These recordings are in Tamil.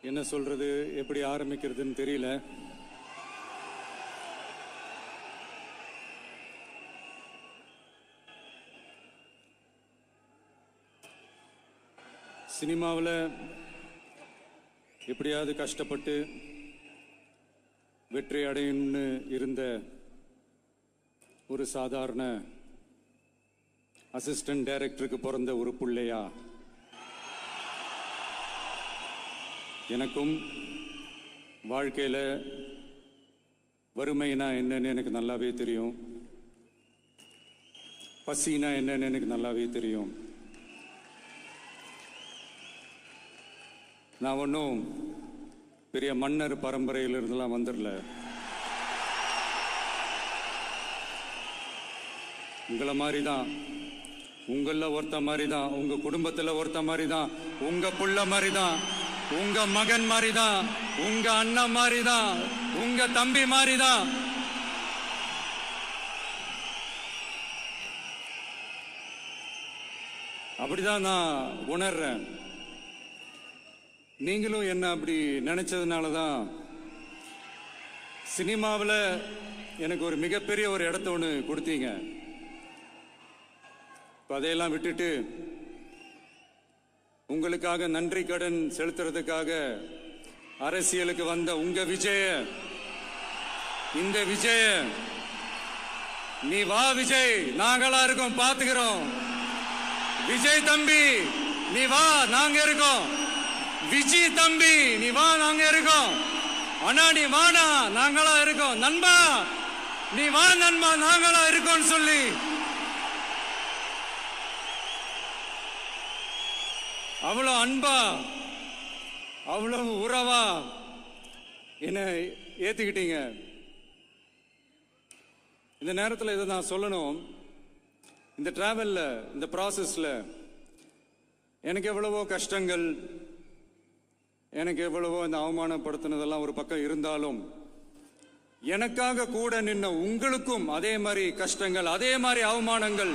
என்ன சொல்றது, எப்படி ஆரம்பிக்கிறதுன்னு தெரியல. சினிமாவில் எப்படியாவது கஷ்டப்பட்டு வெற்றி அடையணும்னு இருந்த ஒரு சாதாரண அசிஸ்டன்ட் டைரக்டருக்கு பிறந்த ஒரு பிள்ளையா எனக்கும் வாழ்க்கையில் வறுமைனா என்னன்னு எனக்கு நல்லாவே தெரியும், பசினா என்னன்னு எனக்கு நல்லாவே தெரியும். நான் ஒன்றும் பெரிய மன்னர் பரம்பரையிலிருந்துலாம் வந்துடல. உங்களை மாதிரி தான், உங்களில் ஒருத்த மாதிரி தான், உங்க குடும்பத்தில் ஒருத்த மாதிரி தான், உங்க புள்ள மாதிரி தான், உங்க மகன் மாதிரி தான், உங்க அண்ணன் மாதிரி தான், உங்க தம்பி மாதிரி தான். அப்படிதான் நான் உணர்றேன். நீங்களும் என்ன அப்படி நினைச்சதுனால தான் சினிமாவில் எனக்கு ஒரு மிகப்பெரிய ஒரு இடத்த ஒன்று கொடுத்தீங்க. அதையெல்லாம் விட்டுட்டு உங்களுக்காக நன்றி கடன் செலுத்துறதுக்காக அரசியலுக்கு வந்த உங்க விஜய, இந்த விஜய, நீ வா விஜய், நாங்களா இருக்கோம், பாத்துக்கிறோம். விஜய் தம்பி நீ வா, நாங்க இருக்கோம். விஜய் தம்பி நீ வா, நாங்க இருக்கோம். அண்ணா நீ வாடா, நாங்களா இருக்கோம். நண்பா நீ வா நண்பா, நாங்களா இருக்கோம் சொல்லி அவ்வளவு அன்பா, அவ்வளவு உறவா என்ன ஏத்துக்கிட்டீங்க. இந்த நேரத்தில் இதை நான் சொல்லணும். இந்த டிராவல்ல, இந்த ப்ராசஸ்ல எனக்கு எவ்வளவோ கஷ்டங்கள், எனக்கு எவ்வளவோ இந்த அவமானப்படுத்தினதெல்லாம் ஒரு பக்கம் இருந்தாலும், எனக்காக கூட நின்ன உங்களுக்கும் அதே மாதிரி கஷ்டங்கள், அதே மாதிரி அவமானங்கள்,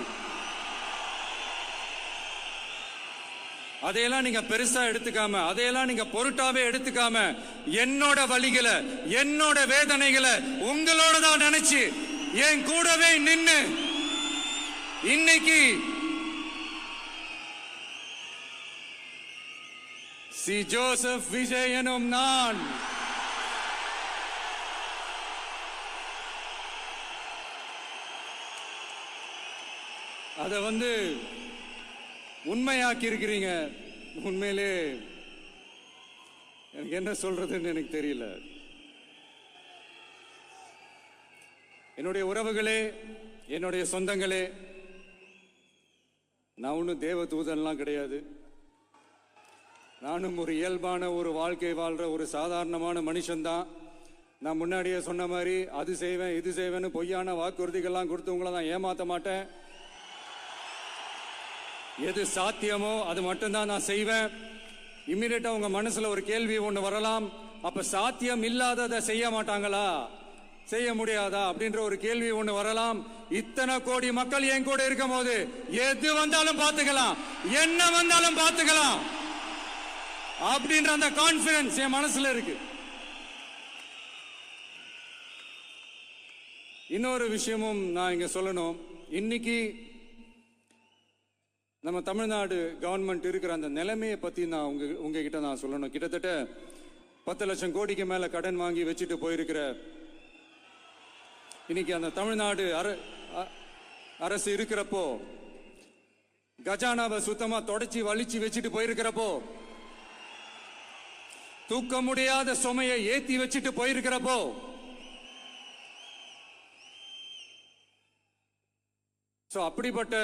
அதையெல்லாம் நீங்க பெருசா எடுத்துக்காம, அதையெல்லாம் நீங்க பொருட்டாவே எடுத்துக்காம, என்னோட வலிகளை, என்னோட வேதனைகளை உங்களோட தான் நினைச்சு என் கூடவே நின்னு இன்னைக்கு சி ஜோசப் விஜய் எனும் நான் அதை உண்மையாக்கி இருக்கிறீங்க. உண்மையிலே எனக்கு என்ன சொல்றதுன்னு எனக்கு தெரியல. என்னுடைய உறவுகளே, என்னுடைய சொந்தங்களே, நான் ஒன்றும் தேவ தூதன்லாம் கிடையாது. நானும் ஒரு இயல்பான ஒரு வாழ்க்கை வாழ்ற ஒரு சாதாரணமான மனுஷன்தான். நான் முன்னாடியே சொன்ன மாதிரி அது செய்வேன் இது செய்வேன்னு பொய்யான வாக்குறுதிகள்லாம் கொடுத்தவங்கள நான் ஏமாத்த மாட்டேன். எது சாத்தியமோ அது மட்டும்தான் நான் செய்வேன். இம்மிடியட்டா உங்க மனசுல ஒரு கேள்வி ஒண்ணு வரலாம், அப்ப சாத்தியம் இல்லாததை செய்ய மாட்டாங்களா, செய்ய முடியாதா அப்படின்ற ஒரு கேள்வி ஒண்ணு வரலாம். இத்தனை கோடி மக்கள் என் கூட இருக்கும் போது எது வந்தாலும் பார்த்துக்கலாம், என்ன வந்தாலும் பார்த்துக்கலாம் அப்படின்ற அந்த கான்பிடன்ஸ் என் மனசுல இருக்கு. இன்னொரு விஷயமும் நான் இங்க சொல்லணும். இன்னைக்கு நம்ம தமிழ்நாடு கவர்மெண்ட் இருக்கிற அந்த நிலைமையை பத்தி நான் உங்ககிட்ட நான் சொல்லணும். கிட்டத்தட்ட 10 லட்சம் கோடிக்கு மேல கடன் வாங்கி வச்சுட்டு போயிருக்கிற இன்னைக்கு அந்த தமிழ்நாடு அரசு இருக்கிறப்போ, கஜானாவை சுத்தமா தொடச்சி வலிச்சு வச்சுட்டு போயிருக்கிறப்போ, தூக்க முடியாத சுமையை ஏத்தி வச்சுட்டு போயிருக்கிறப்போ, அப்படிப்பட்ட